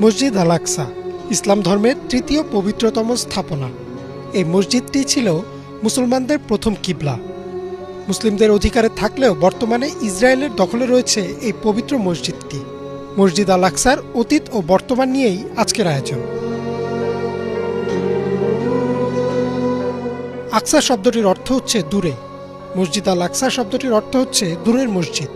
মসজিদ আল আকসা ইসলাম ধর্মের তৃতীয় পবিত্রতম স্থাপনা। এই মসজিদটি ছিল মুসলমানদের প্রথম কিবলা। মুসলিমদের অধিকারে থাকলেও বর্তমানে ইসরায়েলের দখলে রয়েছে এই পবিত্র মসজিদটি। মসজিদ আল আকসার অতীত ও বর্তমান নিয়েই আজকের আয়োজন। আকসা শব্দটির অর্থ হচ্ছে দূরে। মসজিদ আল আকসা শব্দটির অর্থ হচ্ছে দূরের মসজিদ।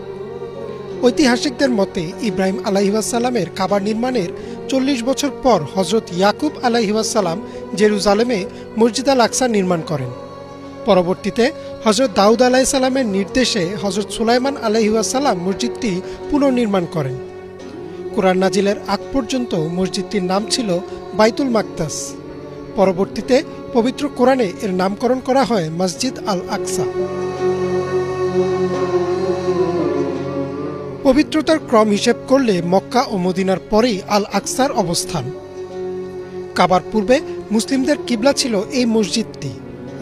ঐতিহাসিকদের মতে ইব্রাহিম আলাইহিসসালামের কাবা নির্মাণের ৪০ বছর পর হজরত ইয়াকুব আলাইহিসসালাম জেরুজালেমে মসজিদ আল আকসা নির্মাণ করেন। পরবর্তীতে হজরত দাউদ আলাইহিসসালামের নির্দেশে হজরত সুলাইমান আলাইহিসসালাম মসজিদটি পুনর্নির্মাণ করেন। কুরআন নাজিলের আগ পর্যন্ত মসজিদটির নাম ছিল বাইতুল মাকদাস। পরবর্তীতে পবিত্র কোরআনে এর নামকরণ করা হয় মসজিদ আল আকসা। পবিত্রতার ক্রম হিসেব করলে মক্কা ও মদিনার পরেই আল আকসার অবস্থান। কাবার পূর্বে মুসলিমদের কিবলা ছিল এই মসজিদটি,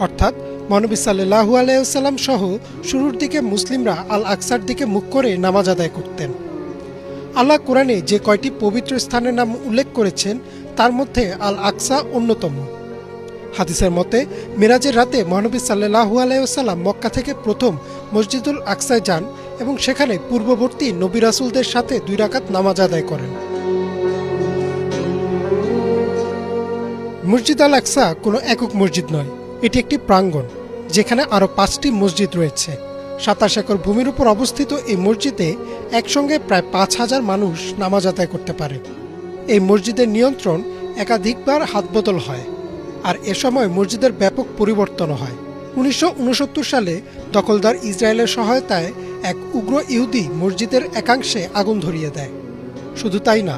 অর্থাৎ মহানবী সাল্লাল্লাহু আলাইহি ওয়াসাল্লাম সহ শুরুর দিকে মুসলিমরা আল আকসার দিকে মুখ করে নামাজ আদায় করতেন। আল্লাহ কোরআনে যে কয়টি পবিত্র স্থানের নাম উল্লেখ করেছেন তার মধ্যে আল আকসা অন্যতম। হাদিসের মতে মিরাজের রাতে মহানবী সাল্লাল্লাহু আলাইহি ওয়াসাল্লাম মক্কা থেকে প্রথম মসজিদুল আকসায় যান এবং সেখানে পূর্ববর্তী নবী রাসূলদের সাথে 2 রাকাত নামাজ আদায় করেন। মসজিদ আল আকসা কোনো একক মসজিদ নয়, এটি একটি প্রাঙ্গণ যেখানে আরও 5টি মসজিদ রয়েছে। 27 একর ভূমির উপর অবস্থিত এই মসজিদে একসঙ্গে প্রায় 5000 মানুষ নামাজ আদায় করতে পারে। এই মসজিদের নিয়ন্ত্রণ একাধিকবার হাতবদল হয়, আর এ সময় মসজিদের ব্যাপক পরিবর্তন হয়। 1969 সালে দখলদার ইসরায়েলের সহায়তায় এক উগ্র ইহুদি মসজিদের একাংশে আগুন ধরিয়ে দেয়। শুধু তাই না,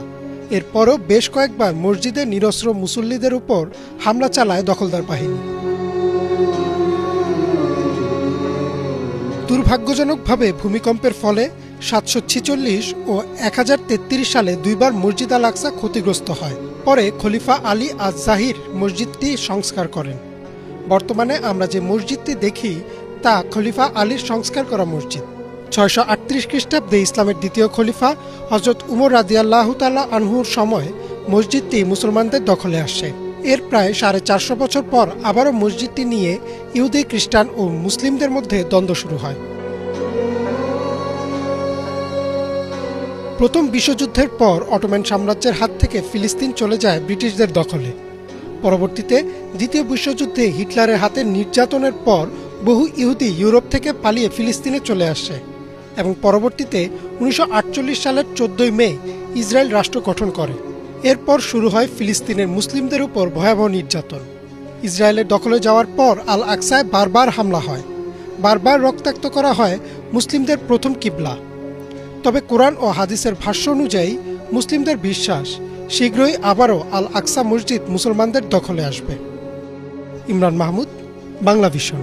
এরপরও বেশ কয়েকবার মসজিদে নিরস্ত্র মুসল্লিদের উপর হামলা চালায় দখলদার বাহিনী। দুর্ভাগ্যজনকভাবে ভূমিকম্পের ফলে 746 ও 1033 সালে 2 বার মসজিদ আল আকসা ক্ষতিগ্রস্ত হয়। পরে খলিফা আলী আজ জাহির মসজিদটি সংস্কার করেন। বর্তমানে আমরা যে মসজিদটি দেখি তা খলিফা আলীর সংস্কার করা মসজিদ। 638 খ্রিস্টাব্দে ইসলামের দ্বিতীয় খলিফা হজরত উমর রাদিয়াল্লাহু তাআলা আনহুর সময় মসজিদটি মুসলমানদের দখলে আসে। এর প্রায় 450 বছর পর আবারও মসজিদটি নিয়ে ইহুদি, খ্রিস্টান ও মুসলিমদের মধ্যে দ্বন্দ্ব শুরু হয়। প্রথম বিশ্বযুদ্ধের পর অটোমান সাম্রাজ্যের হাত থেকে ফিলিস্তিন চলে যায় ব্রিটিশদের দখলে। পরবর্তীতে দ্বিতীয় বিশ্বযুদ্ধে হিটলারের হাতে নির্যাতনের পর বহু ইহুদি ইউরোপ থেকে পালিয়ে ফিলিস্তিনে চলে আসে এবং পরবর্তীতে 1948 সালের 14 মে ইসরায়েল রাষ্ট্র গঠন করে। এরপর শুরু হয় ফিলিস্তিনের মুসলিমদের উপর ভয়াবহ নির্যাতন। ইসরায়েলের দখলে যাওয়ার পর আল আকসায় বারবার হামলা হয়, বারবার রক্তাক্ত করা হয় মুসলিমদের প্রথম কিবলা। তবে কোরআন ও হাদিসের ভাষ্য অনুযায়ী মুসলিমদের বিশ্বাস শীঘ্রই আবারও আল আকসা মসজিদ মুসলমানদের দখলে আসবে। ইমরান মাহমুদ, বাংলা ভিশন।